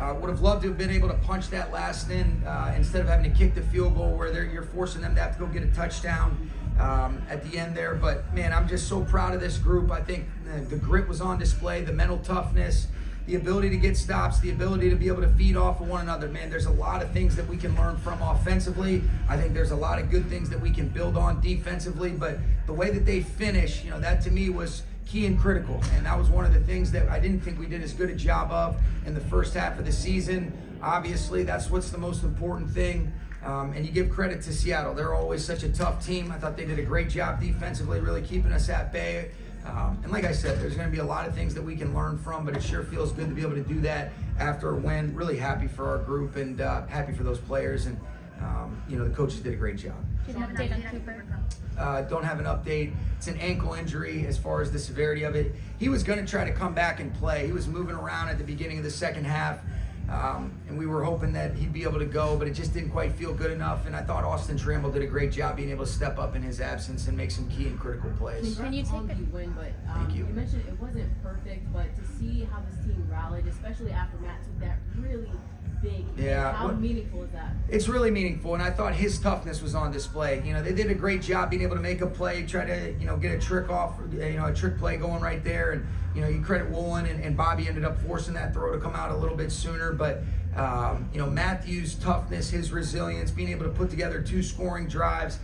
Would have loved to have been able to punch that last in instead of having to kick the field goal where you're forcing them to have to go get a touchdown at the end there. But man, I'm just so proud of this group. I think the grit was on display, the mental toughness, the ability to get stops, the ability to be able to feed off of one another. Man, there's a lot of things that we can learn from offensively. I think there's a lot of good things that we can build on defensively, but the way that they finish, that to me was key and critical. And that was one of the things that I didn't think we did as good a job of in the first half of the season. Obviously, that's what's the most important thing. And you give credit to Seattle. They're always such a tough team. I thought they did a great job defensively, really keeping us at bay. And like I said, there's going to be a lot of things that we can learn from, but it sure feels good to be able to do that after a win. Really happy for our group and happy for those players. And, the coaches did a great job. Do you have an update on Cooper? Don't have an update. It's an ankle injury as far as the severity of it. He was going to try to come back and play. He was moving around at the beginning of the second half. And we were hoping that he'd be able to go, but it just didn't quite feel good enough. And I thought Austin Trammell did a great job being able to step up in his absence and make some key and critical plays. Can you take it? Win, but Thank you. You mentioned it wasn't perfect, but to see how this team rallied, especially after Matt took that really big hit, how meaningful is that? It's really meaningful, and I thought his toughness was on display. They did a great job being able to make a play, try to, get a trick off, a trick play going right there. And, you credit Woolen and Bobby ended up forcing that throw to come out a little bit sooner. But, Matthew's toughness, his resilience, being able to put together 2 scoring drives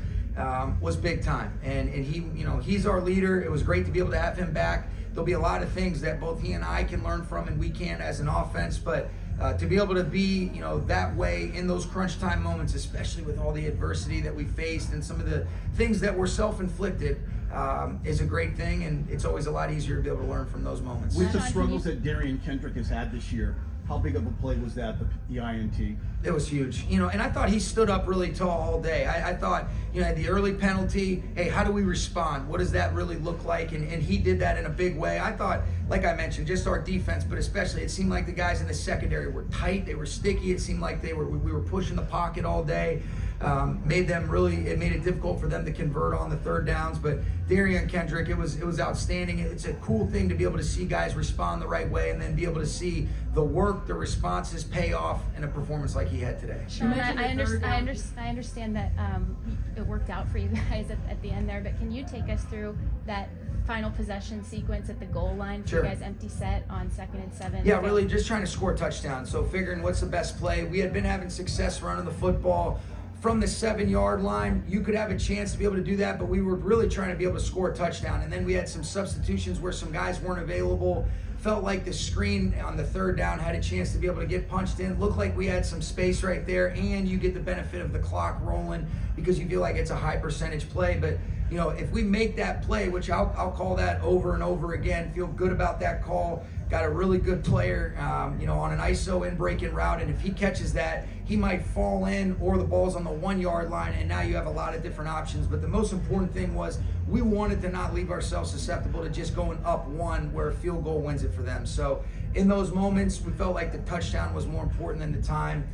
was big time. And he's our leader. It was great to be able to have him back. There'll be a lot of things that both he and I can learn from and we can as an offense, but to be able to be, that way in those crunch time moments, especially with all the adversity that we faced and some of the things that were self-inflicted, is a great thing, and it's always a lot easier to be able to learn from those moments. With the struggles that Darian Kendrick has had this year, how big of a play was that, the INT? It was huge, and I thought he stood up really tall all day. I thought, the early penalty, hey, how do we respond? What does that really look like? And he did that in a big way. I thought, like I mentioned, just our defense, but especially it seemed like the guys in the secondary were tight, they were sticky. It seemed like we were pushing the pocket all day. It made it difficult for them to convert on the third downs. But Darian Kendrick, it was outstanding. It's a cool thing to be able to see guys respond the right way and then be able to see the work, the responses pay off in a performance like he had today. Sean, I understand that it worked out for you guys at the end there, but can you take us through that final possession sequence at the goal line for Sure. you guys empty set on 2nd and 7? Yeah, really just trying to score touchdowns. So figuring what's the best play. We had been having success running the football from the 7-yard line. You could have a chance to be able to do that, but we were really trying to be able to score a touchdown. And then we had some substitutions where some guys weren't available. Felt like the screen on the 3rd down had a chance to be able to get punched in. Looked like we had some space right there, and you get the benefit of the clock rolling because you feel like it's a high percentage play. But if we make that play, which I'll call that over and over again, feel good about that call. Got a really good player, on an ISO in breaking route, and if he catches that, he might fall in or the ball's on the 1-yard line, and now you have a lot of different options. But the most important thing was we wanted to not leave ourselves susceptible to just going up 1 where a field goal wins it for them. So in those moments, we felt like the touchdown was more important than the time,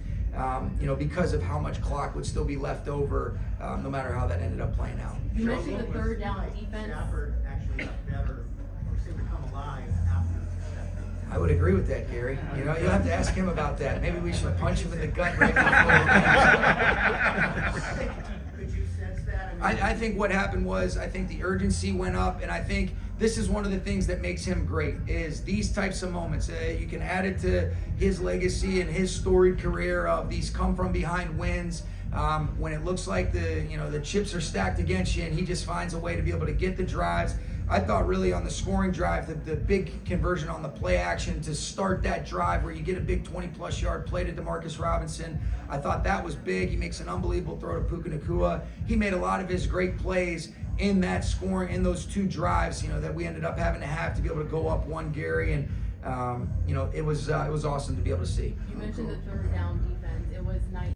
because of how much clock would still be left over, no matter how that ended up playing out. You mentioned the 3rd down defense. Stafford actually got better or seemed to come alive after. I would agree with that, Gary. You'll have to ask him about that. Maybe we should punch him in the gut right before. Could you sense that? I think what happened was I think the urgency went up, and I think this is one of the things that makes him great is these types of moments. You can add it to his legacy and his storied career of these come from behind wins. When it looks like the chips are stacked against you, and he just finds a way to be able to get the drives. I thought really on the scoring drive, the big conversion on the play action to start that drive where you get a big 20-plus yard play to Demarcus Robinson, I thought that was big. He makes an unbelievable throw to Puka Nacua. He made a lot of his great plays in that scoring, in those 2 drives, that we ended up having to be able to go up 1, Gary, and it was awesome to be able to see. You mentioned the 3rd down defense. It was nice.